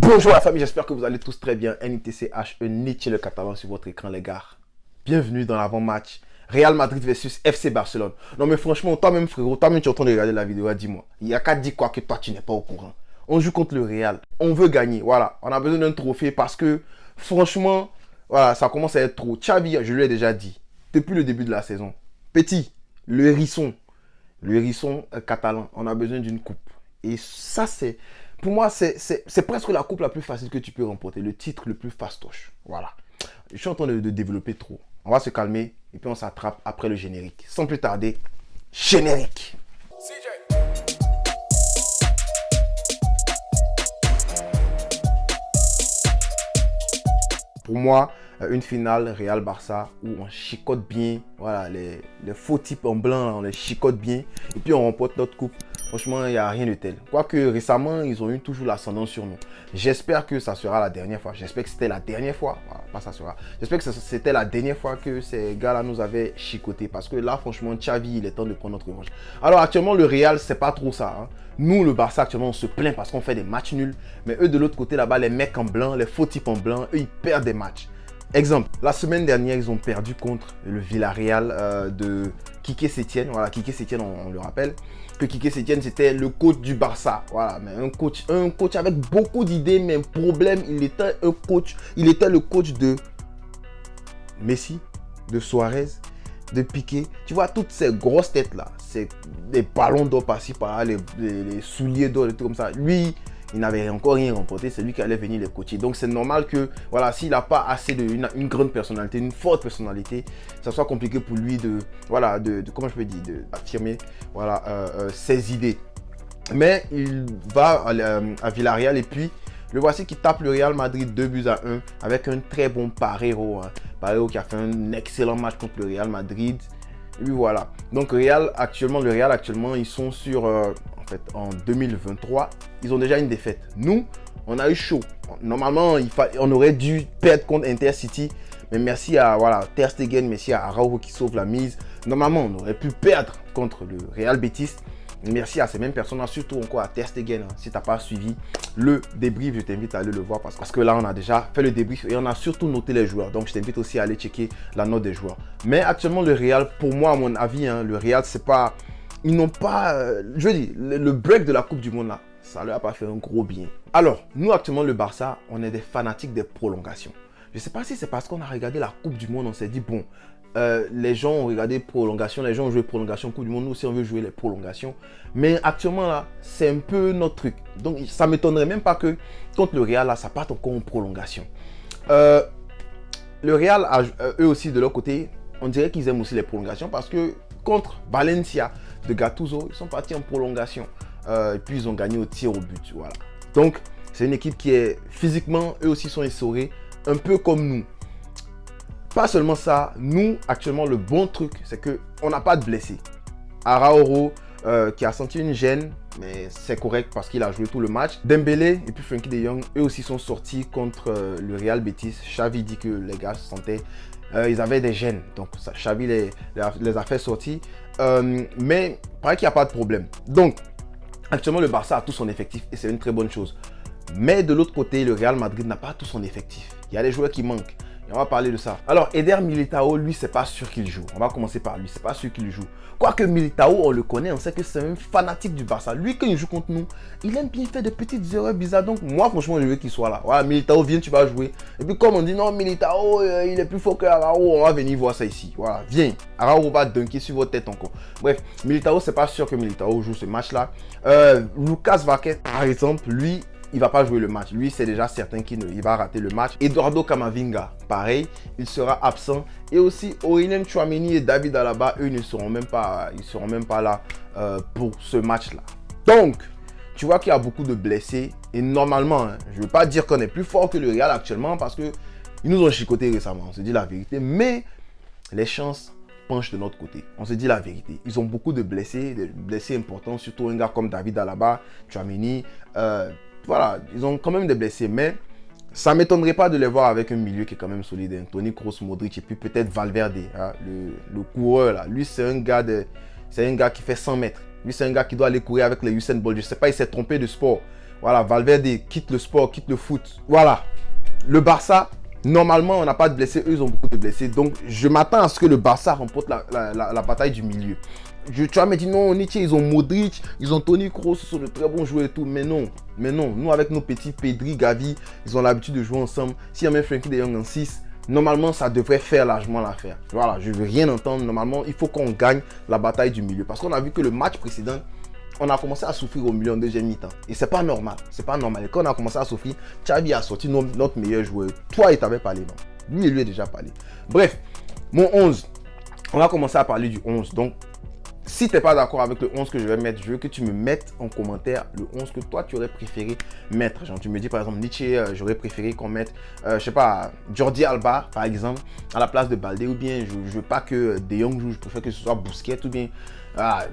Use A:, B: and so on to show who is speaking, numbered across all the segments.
A: Bonjour la famille, j'espère que vous allez tous très bien. NITCH, Nietzsche le catalan sur votre écran les gars. Bienvenue dans l'avant-match Real Madrid versus FC Barcelone. Non mais franchement, toi-même frérot, toi-même tu es en train de regarder la vidéo, dis-moi. Il n'y a qu'à dire quoi que toi tu n'es pas au courant. On joue contre le Real, on veut gagner, voilà. On a besoin d'un trophée parce que franchement, voilà, ça commence à être trop. Xavi, je lui ai déjà dit, depuis le début de la saison. Petit, le hérisson catalan, on a besoin d'une coupe. Et ça c'est... Pour moi, c'est presque la coupe la plus facile que tu peux remporter. Le titre le plus fastoche. Voilà. Je suis en train de développer trop. On va se calmer et puis on s'attrape après le générique. Sans plus tarder, générique. Pour moi, une finale Real-Barça où on chicote bien. Voilà, les faux types en blanc, là, on les chicote bien. Et puis on remporte notre coupe. Franchement, il n'y a rien de tel. Quoique récemment, ils ont eu toujours l'ascendant sur nous. J'espère que ça sera la dernière fois. J'espère que c'était la dernière fois. Voilà, pas ça sera. J'espère que c'était la dernière fois que ces gars-là nous avaient chicoté. Parce que là, franchement, Xavi, il est temps de prendre notre revanche. Alors actuellement, le Real, c'est pas trop ça. Hein. Nous, le Barça, actuellement, on se plaint parce qu'on fait des matchs nuls. Mais eux, de l'autre côté, là-bas, les mecs en blanc, les faux types en blanc, eux, ils perdent des matchs. Exemple, la semaine dernière, ils ont perdu contre le Villarreal de Quique Sétienne. Voilà, Quique Sétienne, on le rappelle. Que Quique Sétienne, c'était le coach du Barça. Voilà, mais un coach avec beaucoup d'idées, mais problème, il était le coach de Messi, de Suarez, de Piqué. Tu vois, toutes ces grosses têtes-là, c'est des ballons d'or par-ci, par-là, les souliers d'or, des trucs comme ça. Lui, il n'avait encore rien remporté, c'est lui qui allait venir les coacher. Donc c'est normal que, voilà, s'il n'a pas assez une grande personnalité, une forte personnalité, ça soit compliqué pour lui de comment je peux dire, d'affirmer, voilà, ses idées. Mais il va à Villarreal et puis le voici qui tape le Real Madrid 2-1 avec un très bon Parejo. Hein. Parejo qui a fait un excellent match contre le Real Madrid. Et puis voilà. Donc le Real actuellement, ils sont sur... en 2023, ils ont déjà une défaite. Nous, on a eu chaud. Normalement, on aurait dû perdre contre Intercity. Mais merci à Ter Stegen, merci à Araujo qui sauve la mise. Normalement, on aurait pu perdre contre le Real Betis. Merci à ces mêmes personnes-là, surtout encore à Ter Stegen. Hein. Si tu n'as pas suivi le débrief, je t'invite à aller le voir parce que là, on a déjà fait le débrief et on a surtout noté les joueurs. Donc, je t'invite aussi à aller checker la note des joueurs. Mais actuellement, le Real, pour moi, à mon avis, hein, le Real, c'est pas... Ils n'ont pas... je dis, le break de la Coupe du Monde, là, ça ne leur a pas fait un gros bien. Alors, nous, actuellement, le Barça, on est des fanatiques des prolongations. Je ne sais pas si c'est parce qu'on a regardé la Coupe du Monde, on s'est dit, bon, les gens ont regardé prolongation, les gens ont joué prolongation, Coupe du Monde, nous aussi, on veut jouer les prolongations. Mais actuellement, là, c'est un peu notre truc. Donc, ça ne m'étonnerait même pas que contre le Real, là, ça parte encore en prolongation. Le Real, eux aussi, de leur côté, on dirait qu'ils aiment aussi les prolongations parce que contre Valencia de Gattuso, ils sont partis en prolongation. Et puis, ils ont gagné au tir au but. Voilà. Donc, c'est une équipe qui est physiquement, eux aussi sont essorés, un peu comme nous. Pas seulement ça, nous, actuellement, le bon truc, c'est qu'on n'a pas de blessés. Araujo, qui a senti une gêne, mais c'est correct parce qu'il a joué tout le match. Dembélé et puis Frenkie de Jong, eux aussi sont sortis contre le Real Betis. Xavi dit que les gars se sentaient... ils avaient des gènes, donc Xavi les a fait sortir. Mais pareil qu'il n'y a pas de problème. Donc, actuellement, le Barça a tout son effectif et c'est une très bonne chose. Mais de l'autre côté, le Real Madrid n'a pas tout son effectif. Il y a des joueurs qui manquent. Et on va parler de ça. Alors, Eder Militao, lui, c'est pas sûr qu'il joue. On va commencer par lui, c'est pas sûr qu'il joue. Quoique Militao, on le connaît, on sait que c'est un fanatique du Barça. Lui, quand il joue contre nous, il aime bien faire des petites erreurs bizarres. Donc, moi, franchement, je veux qu'il soit là. Voilà, Militao, viens, tu vas jouer. Et puis, comme on dit, non, Militao, il est plus fort que Araujo, on va venir voir ça ici. Voilà, viens. Araujo va dunker sur votre tête encore. Bref, Militao, c'est pas sûr que Militao joue ce match-là. Lucas Vázquez, par exemple, lui, il ne va pas jouer le match. Lui, c'est déjà certain qu'il va rater le match. Eduardo Camavinga, pareil, il sera absent. Et aussi, Aurélien Tchouaméni et David Alaba, eux ne seront même pas là pour ce match-là. Donc, tu vois qu'il y a beaucoup de blessés. Et normalement, hein, je ne veux pas dire qu'on est plus fort que le Real actuellement parce qu'ils nous ont chicoté récemment, on se dit la vérité. Mais les chances penchent de notre côté. On se dit la vérité. Ils ont beaucoup de blessés importants, surtout un gars comme David Alaba, Tchouaméni. Voilà, ils ont quand même des blessés, mais ça ne m'étonnerait pas de les voir avec un milieu qui est quand même solide. Hein. Toni Kroos, Modric et puis peut-être Valverde, hein, le coureur là. Lui, c'est un gars qui fait 100 mètres. Lui, c'est un gars qui doit aller courir avec les Usain Bolt. Je ne sais pas, il s'est trompé de sport. Voilà, Valverde quitte le sport, quitte le foot. Voilà. Le Barça, normalement, on n'a pas de blessés. Eux, ils ont beaucoup de blessés. Donc, je m'attends à ce que le Barça remporte la bataille du milieu. Tu vas me dire, non, Nietzsche, ils ont Modric, ils ont Toni Kroos, ce sont de très bons joueurs et tout. Mais non. Nous, avec nos petits Pedri, Gavi, ils ont l'habitude de jouer ensemble. S'il y a même Frenkie de Jong en 6, normalement, ça devrait faire largement l'affaire. Voilà, je ne veux rien entendre. Normalement, il faut qu'on gagne la bataille du milieu. Parce qu'on a vu que le match précédent, on a commencé à souffrir au milieu en deuxième mi-temps. Et c'est pas normal. C'est pas normal. Et quand on a commencé à souffrir, Xavi a sorti notre meilleur joueur. Toi, il t'avait parlé, non? Lui, il lui a déjà parlé. Bref, mon 11. On va commencer à parler du 11. Donc, si tu n'es pas d'accord avec le 11 que je vais mettre, je veux que tu me mettes en commentaire le 11 que toi, tu aurais préféré mettre. Genre, tu me dis par exemple, Nietzsche, j'aurais préféré qu'on mette, je sais pas, Jordi Alba, par exemple, à la place de Baldé. Ou bien, je ne veux pas que De Jong joue, je préfère que ce soit Busquets. Ou bien,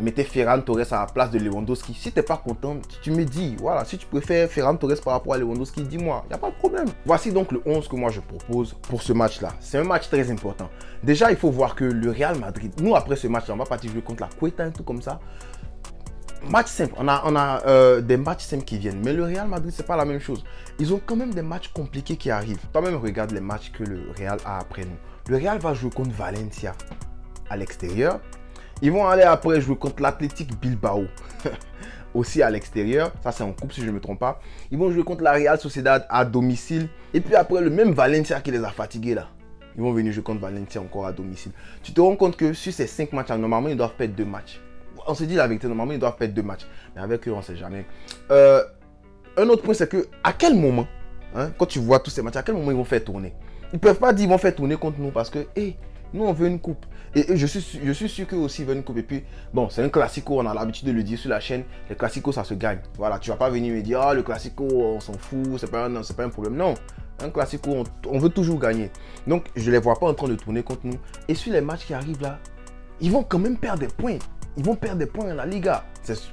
A: mettez Ferran Torres à la place de Lewandowski. Si tu n'es pas content, tu me dis, voilà, si tu préfères Ferran Torres par rapport à Lewandowski, dis-moi, il n'y a pas de problème. Voici donc le 11 que moi je propose pour ce match-là. C'est un match très important. Déjà, il faut voir que le Real Madrid, nous après ce match-là, on va partir jouer contre la Cueta et tout comme ça. Match simple, on a des matchs simples qui viennent. Mais le Real Madrid, c'est pas la même chose. Ils ont quand même des matchs compliqués qui arrivent. Toi-même, regarde les matchs que le Real a après nous. Le Real va jouer contre Valencia à l'extérieur. Ils vont aller après jouer contre l'Athletic Bilbao, aussi à l'extérieur. Ça, c'est en coupe si je ne me trompe pas. Ils vont jouer contre la Real Sociedad à domicile. Et puis après, le même Valencia qui les a fatigués là. Ils vont venir jouer contre Valencia encore à domicile. Tu te rends compte que sur ces 5 matchs, normalement, ils doivent perdre 2 matchs. On se dit la vérité, normalement, ils doivent perdre 2 matchs. Mais avec eux, on ne sait jamais. Un autre point, c'est que à quel moment, quand tu vois tous ces matchs, à quel moment ils vont faire tourner? Ils ne peuvent pas dire qu'ils vont faire tourner contre nous parce que, nous, on veut une coupe. Et je suis sûr qu'eux aussi veulent une coupe. Et puis, bon, c'est un classico, on a l'habitude de le dire sur la chaîne. Les classicos, ça se gagne. Voilà, tu ne vas pas venir me dire, ah, le classico, on s'en fout, c'est pas un problème. Non, un classico, on veut toujours gagner. Donc, je ne les vois pas en train de tourner contre nous. Et sur les matchs qui arrivent là, ils vont quand même perdre des points. Ils vont perdre des points dans la Liga.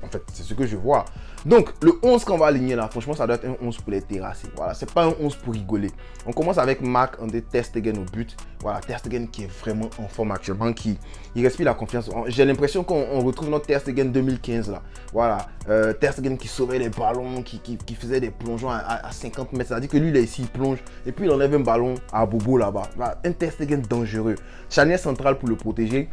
A: En fait, c'est ce que je vois. Donc, le 11 qu'on va aligner là, franchement, ça doit être un 11 pour les terrasser. Voilà, c'est pas un 11 pour rigoler. On commence avec Marc-André Ter Stegen au but. Voilà, Ter Stegen qui est vraiment en forme actuellement, il respire la confiance. J'ai l'impression qu'on retrouve notre Ter Stegen 2015 là. Voilà, Ter Stegen qui sauvait les ballons, qui faisait des plongeons à 50 mètres. C'est-à-dire que lui, là, ici, il plonge et puis il enlève un ballon à Bobo là-bas. Voilà, un Ter Stegen dangereux. Charnière centrale pour le protéger.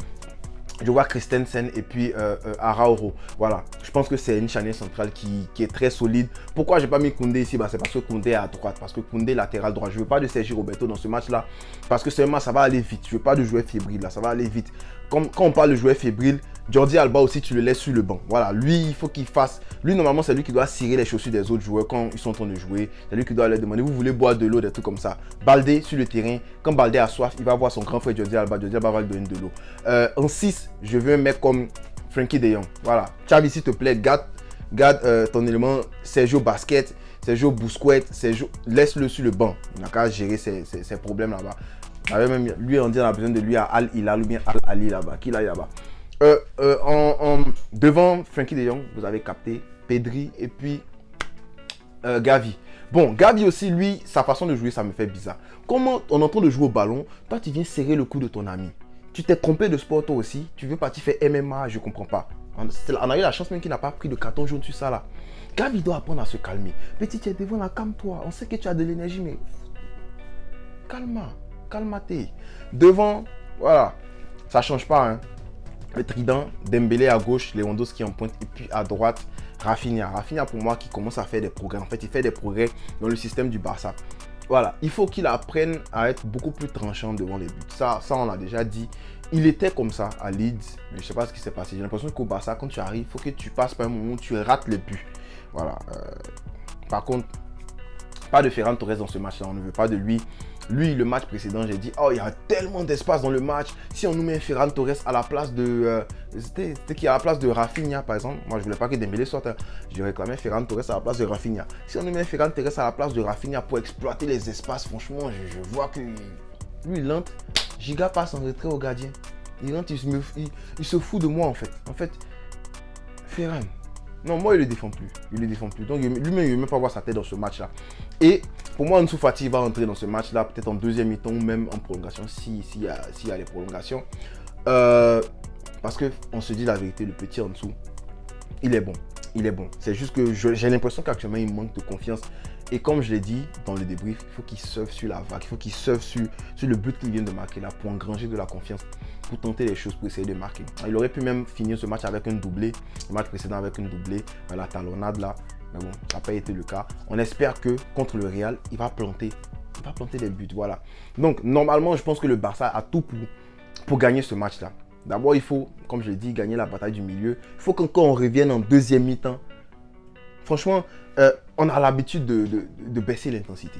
A: Je vois Christensen et puis Araújo. Voilà, je pense que c'est une charnière centrale qui est très solide. Pourquoi je n'ai pas mis Koundé ici? C'est parce que Koundé est à droite, parce que Koundé est latéral droit. Je ne veux pas de Sergi Roberto dans ce match-là, parce que ce match, ça va aller vite. Je ne veux pas de joueur fébrile, là, ça va aller vite. Quand on parle de joueur fébrile, Jordi Alba aussi, tu le laisses sur le banc. Voilà, lui, il faut qu'il fasse... Lui, normalement, c'est lui qui doit cirer les chaussures des autres joueurs quand ils sont en train de jouer. C'est lui qui doit leur demander, vous voulez boire de l'eau, des trucs comme ça. Baldé, sur le terrain, quand Baldé a soif, il va voir son grand frère Jordi Alba. Jordi Alba va lui donner de l'eau. En 6, je veux un mec comme Frenkie de Jong. Voilà, Xavi, s'il te plaît, garde ton élément Sergio Busquets, Sergio Busquets, laisse-le sur le banc. Il n'a qu'à gérer ses problèmes là-bas. Même lui, on dit qu'on a besoin de lui à Al Hilal ou bien Al Ali là-bas. Qui là là-bas? Devant Frenkie de Jong, vous avez capté Pedri et puis Gavi. Bon, Gavi aussi, lui, sa façon de jouer, ça me fait bizarre. Comment on est en train de jouer au ballon, toi, tu viens serrer le cou de ton ami. Tu t'es trompé de sport toi aussi. Tu veux partir faire MMA, je comprends pas. On a eu la chance même qu'il n'a pas pris de carton jaune sur ça là. Gavi doit apprendre à se calmer. Petit, tu es devant là, calme-toi. On sait que tu as de l'énergie, mais calme-toi. Devant, voilà, ça change pas, hein. Le trident, Dembélé à gauche, Lewandowski en pointe, et puis à droite, Rafinha. Rafinha pour moi qui commence à faire des progrès. En fait, il fait des progrès dans le système du Barça. Voilà, il faut qu'il apprenne à être beaucoup plus tranchant devant les buts. Ça on l'a déjà dit. Il était comme ça à Leeds, mais je ne sais pas ce qui s'est passé. J'ai l'impression qu'au Barça, quand tu arrives, il faut que tu passes par un moment où tu rates les buts. Voilà. Par contre, pas de Ferran Torres dans ce match-là. On ne veut pas de lui. Lui, le match précédent, j'ai dit, oh, il y a tellement d'espace dans le match. Si on nous met Ferran Torres à la place de... c'était qui à la place de Rafinha, par exemple. Moi, je ne voulais pas que Dembélé sorte. Je réclamais Ferran Torres à la place de Rafinha. Si on nous met Ferran Torres à la place de Rafinha pour exploiter les espaces, franchement, je vois que lui, il entre. Giga passe en retrait au gardien. Il rentre, il se fout de moi, en fait. En fait, Ferran... Non, moi, il ne le défend plus. Donc, lui-même, il ne veut même pas voir sa tête dans ce match-là. Et pour moi, Ansu Fati va entrer dans ce match-là, peut-être en deuxième mi-temps ou même en prolongation, s'il y a les prolongations. Parce qu'on se dit la vérité, le petit Ansu, il est bon. il est bon. C'est juste que j'ai l'impression qu'actuellement, il manque de confiance. Et comme je l'ai dit dans le débrief, il faut qu'il surfe sur la vague. Il faut qu'il surfe sur le but qu'il vient de marquer là pour engranger de la confiance, pour tenter les choses, pour essayer de marquer. Il aurait pu même finir ce match avec un doublé, le match précédent avec un doublé, la talonnade là. Mais bon, ça n'a pas été le cas. On espère que contre le Real, il va planter des buts. Voilà. Donc, normalement, je pense que le Barça a tout pour gagner ce match-là. D'abord, il faut, comme je l'ai dit, gagner la bataille du milieu. Il faut qu'encore on revienne en deuxième mi-temps. Franchement, on a l'habitude de baisser l'intensité.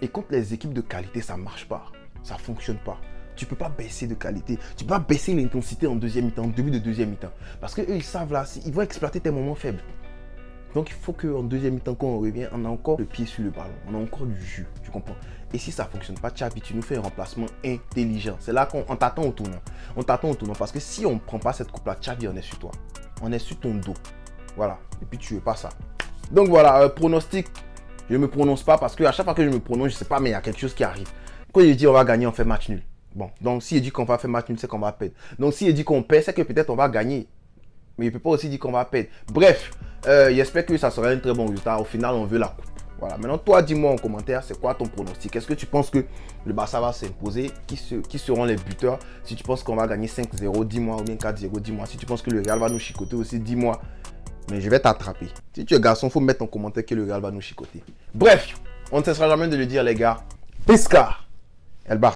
A: Et contre les équipes de qualité, ça ne marche pas. Ça ne fonctionne pas. Tu ne peux pas baisser de qualité. Tu ne peux pas baisser l'intensité en deuxième mi-temps, en début de deuxième mi-temps. Parce qu'eux, ils savent là, ils vont exploiter tes moments faibles. Donc, il faut qu'en deuxième mi-temps, quand on revient, on a encore le pied sur le ballon. On a encore du jus, tu comprends? Et si ça ne fonctionne pas, Xavi, tu nous fais un remplacement intelligent. C'est là qu'on t'attend au tournant. On t'attend au tournant parce que si on ne prend pas cette coupe-là, Xavi, on est sur toi. On est sur ton dos. Voilà. Et puis, tu ne veux pas ça. Donc, voilà. Pronostic, je ne me prononce pas parce qu'à chaque fois que je me prononce, je ne sais pas, mais il y a quelque chose qui arrive. Quand il dit on va gagner, on fait match nul. Bon. Donc, s'il dit qu'on va faire match nul, c'est qu'on va perdre. Donc, s'il dit qu'on perd, c'est que peut-être on va gagner. Mais il ne peut pas aussi dire qu'on va perdre. Bref, j'espère que ça sera un très bon résultat. Au final, on veut la coupe. Voilà. Maintenant, toi, dis-moi en commentaire, c'est quoi ton pronostic? Est-ce que tu penses que le Barça va s'imposer? Qui seront les buteurs? Si tu penses qu'on va gagner 5-0, dis-moi. Ou bien 4-0, dis-moi. Si tu penses que le Real va nous chicoter aussi, dis-moi. Mais je vais t'attraper. Si tu es garçon, il faut mettre en commentaire que le Real va nous chicoter. Bref, on ne cessera jamais de le dire, les gars. Pesca, El Barça.